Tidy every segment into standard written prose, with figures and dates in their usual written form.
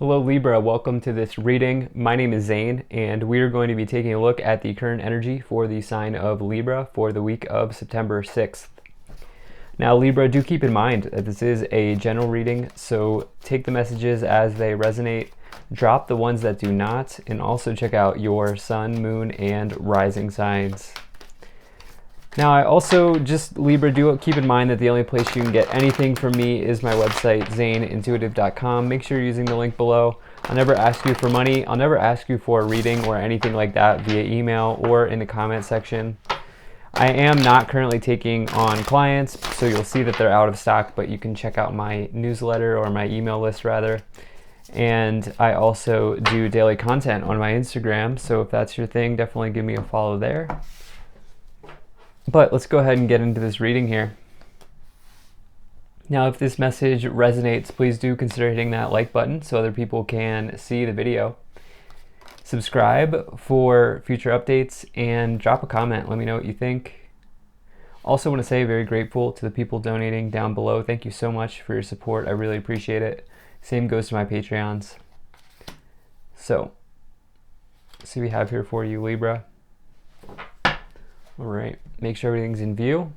Hello Libra, welcome to this reading. My name is Zane, and we are going to be taking a look at the current energy for the sign of Libra for the week of September 6th. Now Libra, do keep in mind that this is a general reading, so take the messages as they resonate, drop the ones that do not, and also check out your sun, moon, and rising signs. Now I also Libra, do keep in mind that the only place you can get anything from me is my website, zaneintuitive.com. Make sure you're using the link below. I'll never ask you for money. I'll never ask you for a reading or anything like that via email or in the comment section. I am not currently taking on clients, so you'll see that they're out of stock, but you can check out my newsletter or my email list rather. And I also do daily content on my Instagram, so if that's your thing, definitely give me a follow there. But let's go ahead and get into this reading here. Now, if this message resonates, please do consider hitting that like button so other people can see the video. Subscribe for future updates and drop a comment. Let me know what you think. Also want to say very grateful to the people donating down below. Thank you so much for your support. I really appreciate it. Same goes to my Patreons. So, let's see what we have here for you, Libra. All right, make sure everything's in view,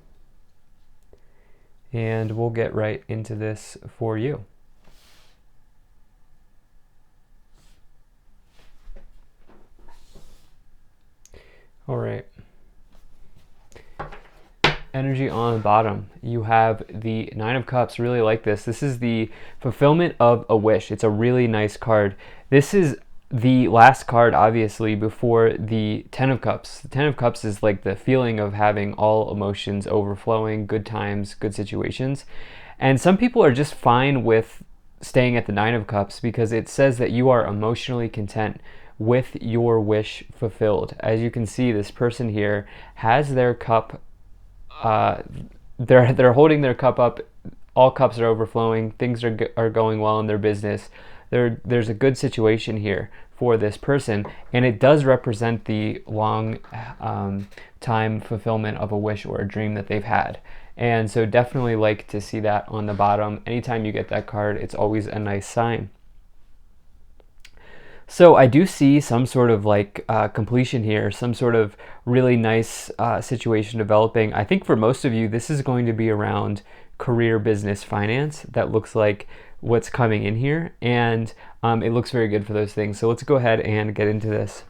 and we'll get right into this for you. All right. Energy on the bottom. You have the Nine of Cups. Really like this. This is the fulfillment of a wish. It's a really nice card. This is the last card, obviously, before the Ten of Cups. The Ten of Cups is like the feeling of having all emotions overflowing, good times, good situations. And some people are just fine with staying at the Nine of Cups because it says that you are emotionally content with your wish fulfilled. As you can see, this person here has their cup, they're holding their cup up, all cups are overflowing, things are going well in their business. There's a good situation here for this person, and it does represent the long time fulfillment of a wish or a dream that they've had. And so definitely like to see that on the bottom. Anytime you get that card, it's always a nice sign. So I do see some sort of like completion here, some sort of really nice situation developing. I think for most of you, this is going to be around career, business, finance. That looks like what's coming in here, and it looks very good for those things. So let's go ahead and get into this.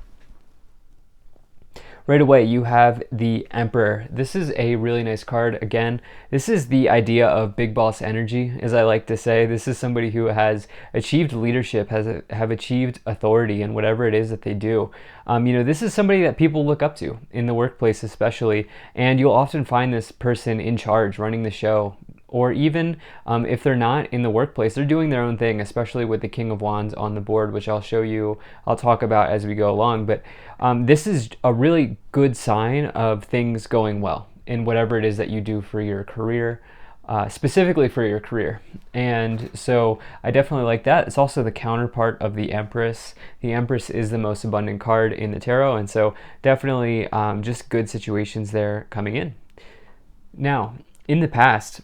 Right away, you have the Emperor. This is a really nice card. Again, this is the idea of big boss energy, as I like to say. This is somebody who has achieved leadership, have achieved authority in whatever it is that they do. This is somebody that people look up to in the workplace especially, and you'll often find this person in charge, running the show. Or even if they're not in the workplace, they're doing their own thing, especially with the King of Wands on the board, which I'll talk about as we go along. But this is a really good sign of things going well in whatever it is that you do for your career, specifically for your career. And so I definitely like that. It's also the counterpart of the Empress. The Empress is the most abundant card in the tarot, and so definitely just good situations there coming in. Now, in the past,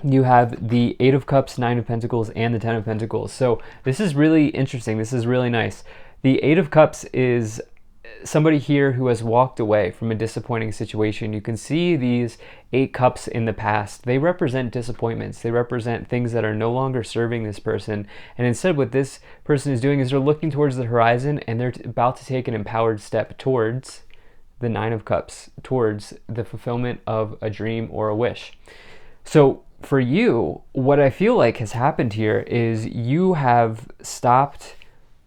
you have the Eight of Cups, Nine of Pentacles, and the Ten of Pentacles. So this is really interesting. This is really nice. The Eight of Cups is somebody here who has walked away from a disappointing situation. You can see these 8 cups in the past. They represent disappointments. They represent things that are no longer serving this person. And instead what this person is doing is they're looking towards the horizon, and they're about to take an empowered step towards the Nine of Cups, towards the fulfillment of a dream or a wish. So for you, what I feel like has happened here is you have stopped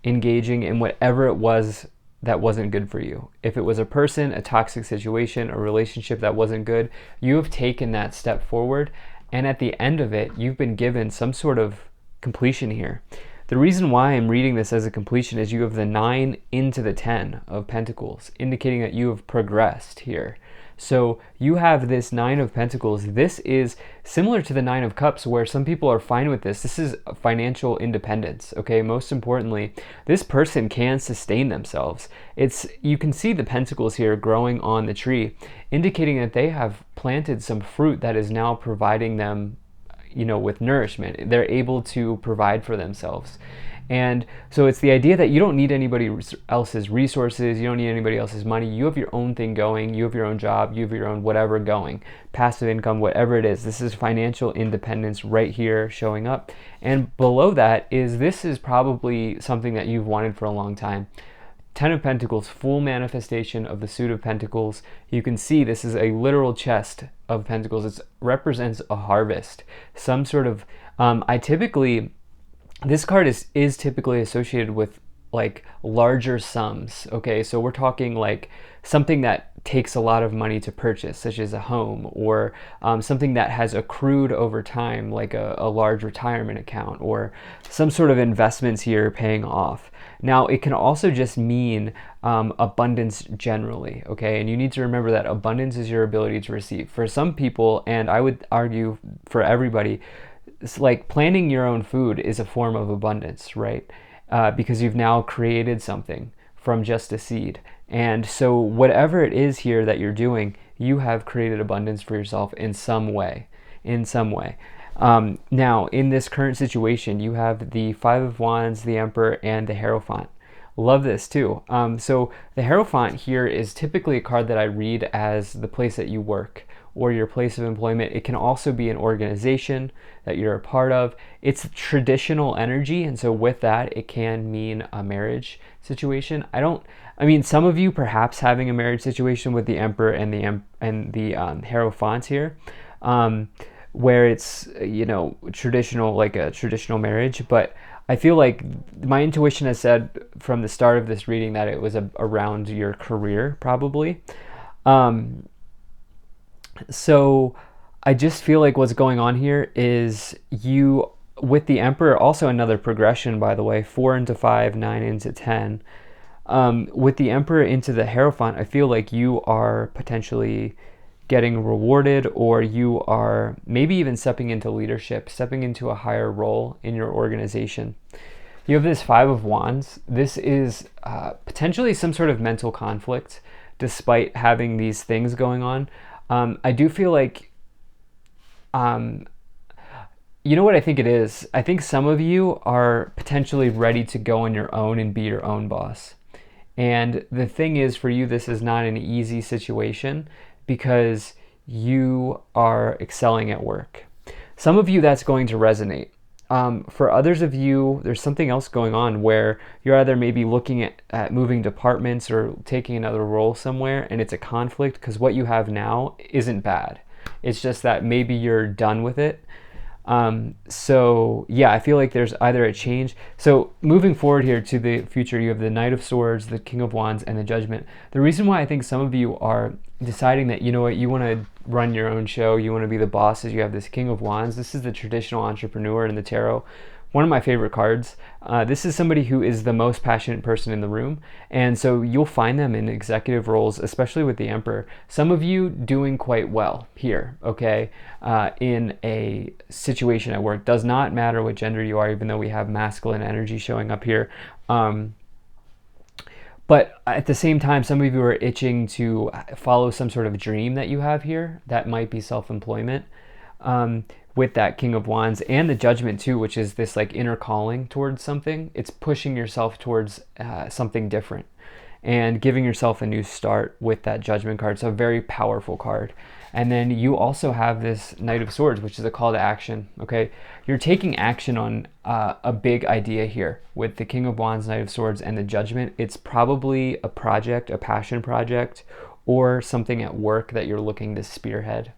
engaging in whatever it was that wasn't good for you. If it was a person, a toxic situation, a relationship that wasn't good, you have taken that step forward, and at the end of it, you've been given some sort of completion here. The reason why I'm reading this as a completion is you have the 9 into the 10 of Pentacles, indicating that you have progressed here. So you have this 9 of Pentacles. This is similar to the 9 of Cups, where some people are fine with this. This is financial independence, okay? Most importantly, this person can sustain themselves. You can see the pentacles here growing on the tree, indicating that they have planted some fruit that is now providing them with nourishment. They're able to provide for themselves. And so it's the idea that you don't need anybody else's resources, you don't need anybody else's money. You have your own thing going, you have your own job, you have your own whatever going, passive income, whatever it is. This is financial independence right here showing up. And below that this is probably something that you've wanted for a long time. Ten of Pentacles, full manifestation of the suit of Pentacles. You can see this is a literal chest of Pentacles. It represents a harvest, some sort of, this card is typically associated with like larger sums. Okay, so we're talking like something that takes a lot of money to purchase, such as a home, or something that has accrued over time, like a large retirement account, or some sort of investments here paying off. Now, it can also just mean abundance generally, okay? And you need to remember that abundance is your ability to receive. For some people, and I would argue for everybody, it's like planting your own food is a form of abundance, right? Because you've now created something from just a seed. And so whatever it is here that you're doing, you have created abundance for yourself in some way, Now, in this current situation, you have the Five of Wands, the Emperor, and the Hierophant. Love this too. So the Hierophant here is typically a card that I read as the place that you work or your place of employment. It can also be an organization that you're a part of. It's traditional energy, and so with that, it can mean a marriage situation. Some of you perhaps having a marriage situation with the Emperor and the Hierophant here, where it's traditional, like a traditional marriage. But I feel like my intuition has said from the start of this reading that it was around your career, probably. So I just feel like what's going on here is you, with the Emperor, also another progression, by the way, 4 into 5, 9 into 10. With the Emperor into the Hierophant, I feel like you are potentially getting rewarded, or you are maybe even stepping into leadership, stepping into a higher role in your organization. You have this Five of Wands. This is potentially some sort of mental conflict, despite having these things going on. I do feel like, you know what I think it is? I think some of you are potentially ready to go on your own and be your own boss. And the thing is, for you, this is not an easy situation because you are excelling at work. Some of you, that's going to resonate. For others of you, there's something else going on where you're either maybe looking at moving departments or taking another role somewhere, and it's a conflict because what you have now isn't bad. It's just that maybe you're done with it. So yeah, I feel like there's either a change. So moving forward here to the future, you have the Knight of Swords, the King of Wands, and the Judgment. The reason why I think some of you are deciding that, you know what, you want to run your own show, you want to be the boss, is you have this King of Wands. This is the traditional entrepreneur in the tarot. One of my favorite cards. This is somebody who is the most passionate person in the room, and so you'll find them in executive roles, especially with the Emperor. Some of you doing quite well here, okay, in a situation at work. Does not matter what gender you are, even though we have masculine energy showing up here. But at the same time, some of you are itching to follow some sort of dream that you have here. That might be self-employment. With that King of Wands and the Judgment too, which is this like inner calling towards something. It's pushing yourself towards something different and giving yourself a new start with that Judgment card. So a very powerful card. And then you also have this Knight of Swords, which is a call to action. Okay, you're taking action on a big idea here with the King of Wands, Knight of Swords, and the Judgment. It's probably a project, a passion project, or something at work that you're looking to spearhead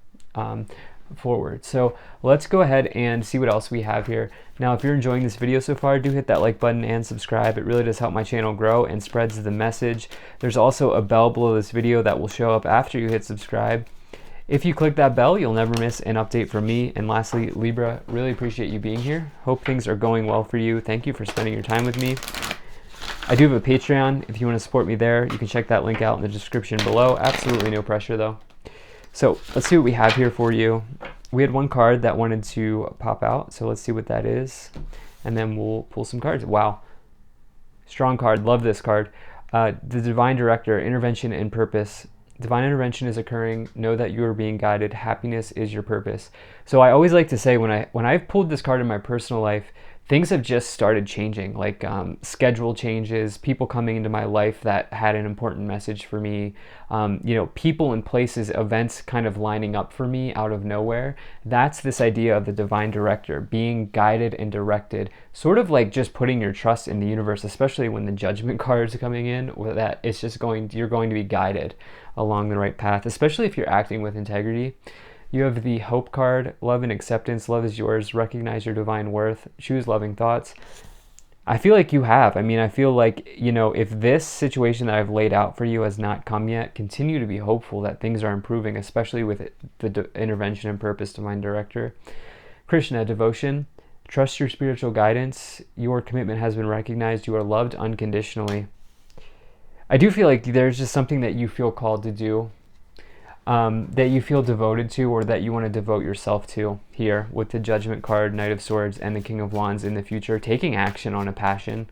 forward. So let's go ahead and see what else we have here. Now, if you're enjoying this video so far, do hit that like button and subscribe. It really does help my channel grow and spreads the message. There's also a bell below this video that will show up after you hit subscribe. If you click that bell, you'll never miss an update from me. And lastly, Libra, really appreciate you being here. Hope things are going well for you. Thank you for spending your time with me. I do have a Patreon. If you want to support me there, you can check that link out in the description below. Absolutely no pressure though. So let's see what we have here for you. We had one card that wanted to pop out, so let's see what that is. And then we'll pull some cards. Wow. Strong card. Love this card. The Divine Director, Intervention and Purpose. Divine intervention is occurring. Know that you are being guided. Happiness is your purpose. So I always like to say when I've pulled this card in my personal life, things have just started changing, like schedule changes, people coming into my life that had an important message for me, people and places, events kind of lining up for me out of nowhere. That's this idea of the divine director, being guided and directed, sort of like just putting your trust in the universe, especially when the judgment cards are coming in, that it's just you're going to be guided along the right path, especially if you're acting with integrity. You have the hope card, love and acceptance. Love is yours. Recognize your divine worth. Choose loving thoughts. I feel like you have. I mean, I feel like, if this situation that I've laid out for you has not come yet, continue to be hopeful that things are improving, especially with the intervention and purpose divine director. Krishna, devotion. Trust your spiritual guidance. Your commitment has been recognized. You are loved unconditionally. I do feel like there's just something that you feel called to do, that you feel devoted to, or that you want to devote yourself to here with the Judgment card, Knight of Swords, and the King of Wands in the future, taking action on a passion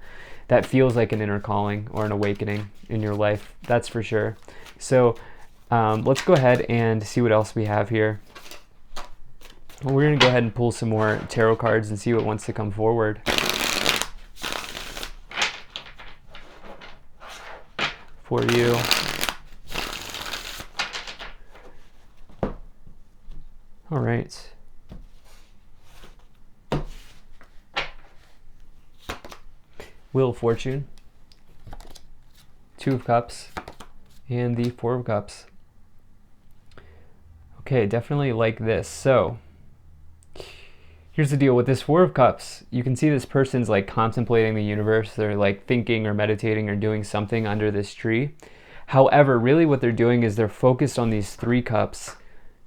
that feels like an inner calling or an awakening in your life. That's for sure. So let's go ahead and see what else we have here. Well, we're going to go ahead and pull some more tarot cards and see what wants to come forward for you. All right. Wheel of Fortune, Two of Cups, and the Four of Cups. Okay, definitely like this. So here's the deal with this Four of Cups. You can see this person's like contemplating the universe. They're like thinking or meditating or doing something under this tree. However, really what they're doing is they're focused on these three cups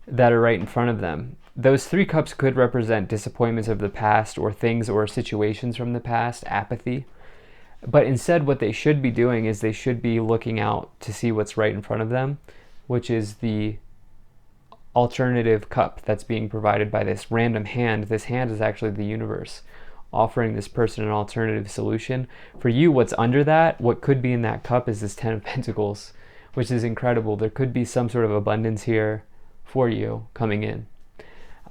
that are right in front of them. Those three cups could represent disappointments of the past, or things or situations from the past, apathy. But instead, what they should be doing is they should be looking out to see what's right in front of them, which is the alternative cup that's being provided by this random hand. This hand is actually the universe offering this person an alternative solution. For you, what's under that, what could be in that cup, is this Ten of Pentacles, which is incredible. There could be some sort of abundance here for you coming in.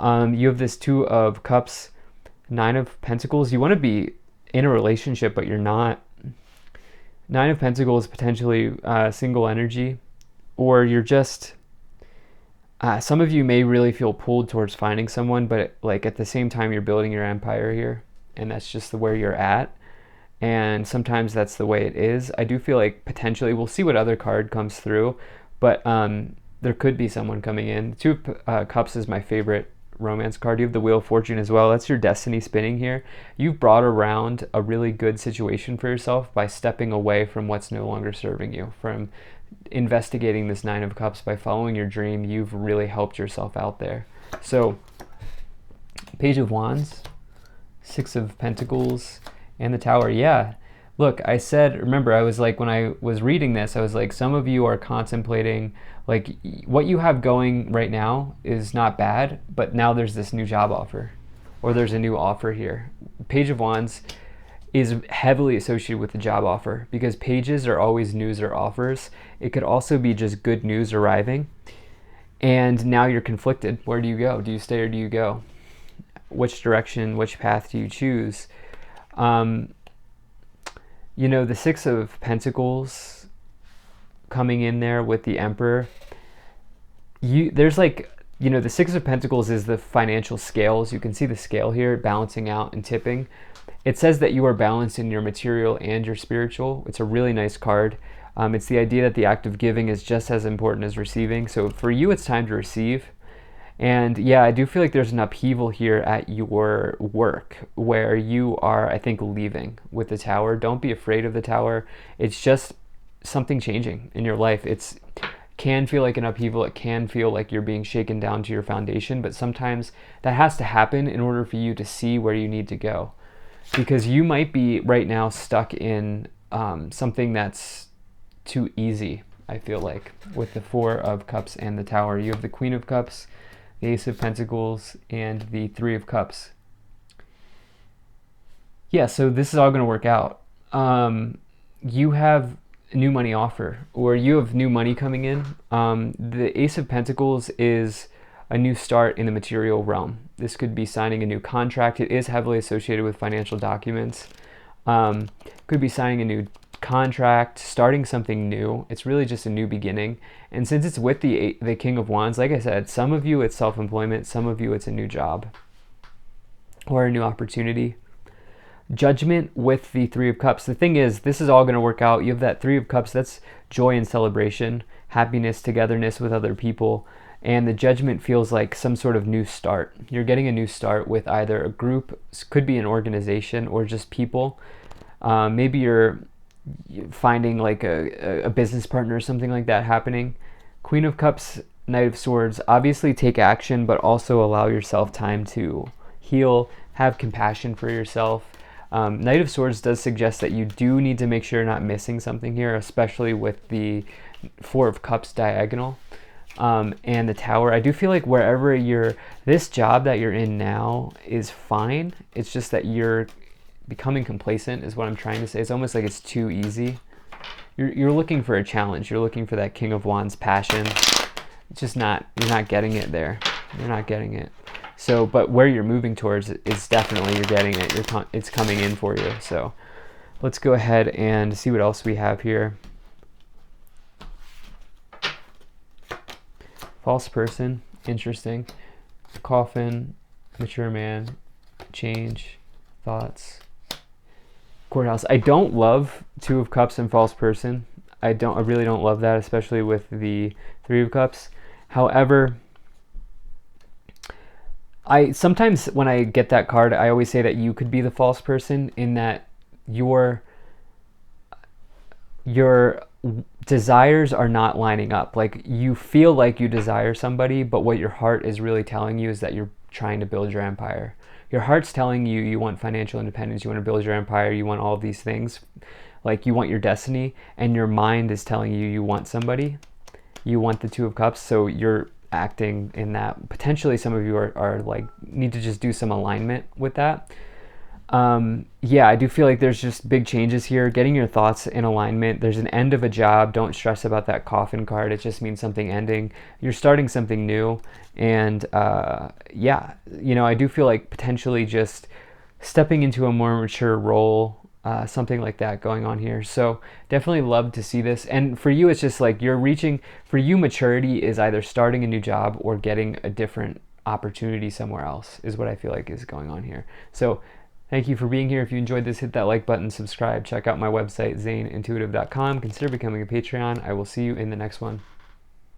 You have this Two of Cups, Nine of Pentacles. You want to be in a relationship, but you're not. Nine of Pentacles, potentially single energy, or you're just, some of you may really feel pulled towards finding someone, but like at the same time you're building your empire here, and that's just where you're at. And sometimes that's the way it is. I do feel like potentially, we'll see what other card comes through, but there could be someone coming in. Two of Cups is my favorite romance card. You have the Wheel of Fortune as well. That's your destiny spinning here. You've brought around a really good situation for yourself by stepping away from what's no longer serving you, from investigating this Nine of Cups. By following your dream, you've really helped yourself out there. So Page of Wands, Six of Pentacles, and the Tower. Yeah, look, I said, remember, I was like, when I was reading this, I was like, some of you are contemplating, like, what you have going right now is not bad, but now there's this new job offer, or there's a new offer here. Page of Wands is heavily associated with the job offer, because pages are always news or offers. It could also be just good news arriving, and now you're conflicted. Where do you go? Do you stay or do you go? Which direction, which path do you choose? The Six of Pentacles coming in there with the Emperor. There's like, the Six of Pentacles is the financial scales. You can see the scale here balancing out and tipping. It says that you are balanced in your material and your spiritual. It's a really nice card. It's the idea that the act of giving is just as important as receiving. So for you, it's time to receive. And yeah, I do feel like there's an upheaval here at your work where you are, I think, leaving with the Tower. Don't be afraid of the Tower. It's just something changing in your life. It can feel like an upheaval. It can feel like you're being shaken down to your foundation, but sometimes that has to happen in order for you to see where you need to go. Because you might be right now stuck in something that's too easy, I feel like, with the Four of Cups and the Tower. You have the Queen of Cups, the Ace of Pentacles, and the Three of Cups. Yeah, so this is all going to work out. You have new money offer, or you have new money coming in. The Ace of Pentacles is a new start in the material realm. This could be signing a new contract. It is heavily associated with financial documents. Could be signing a new contract, starting something new. It's really just a new beginning. And since it's with the King of Wands, like I said, some of you it's self-employment, some of you it's a new job or a new opportunity. Judgment with the Three of Cups. The thing is, this is all going to work out. You have that Three of Cups, that's joy and celebration, happiness, togetherness with other people. And the Judgment feels like some sort of new start. You're getting a new start with either a group, could be an organization, or just people. Maybe you're finding like a business partner or something like that happening. Queen of Cups, Knight of Swords. Obviously take action, but also allow yourself time to heal, have compassion for yourself. Knight of Swords does suggest that you do need to make sure you're not missing something here, especially with the Four of Cups diagonal. And the Tower. I do feel like wherever this job that you're in now is fine. It's just that you're becoming complacent is what I'm trying to say. It's almost like it's too easy. You're looking for a challenge. You're looking for that King of Wands passion. It's just not, you're not getting it there. You're not getting it. So, but where you're moving towards is definitely you're getting it. It's coming in for you. So let's go ahead and see what else we have here. False person, interesting. Coffin, mature man, change, thoughts. Courthouse. I don't love Two of Cups and false person. I really don't love that, especially with the Three of Cups. However, sometimes when I get that card, I always say that you could be the false person, in that your desires are not lining up. Like, you feel like you desire somebody, but what your heart is really telling you is that you're trying to build your empire. Your heart's telling you you want financial independence, you want to build your empire, you want all of these things, like you want your destiny, and your mind is telling you you want somebody, you want the Two of Cups. So you're acting in that. Potentially some of you are like, need to just do some alignment with that. Yeah, I do feel like there's just big changes here, getting your thoughts in alignment. There's an end of a job. Don't stress about that coffin card. It just means something ending. You're starting something new. And yeah, I do feel like potentially just stepping into a more mature role, something like that going on here. So definitely love to see this. And for you, it's just like for you, maturity is either starting a new job or getting a different opportunity somewhere else, is what I feel like is going on here. So thank you for being here. If you enjoyed this, hit that like button, subscribe, check out my website, zaneintuitive.com. Consider becoming a Patreon. I will see you in the next one.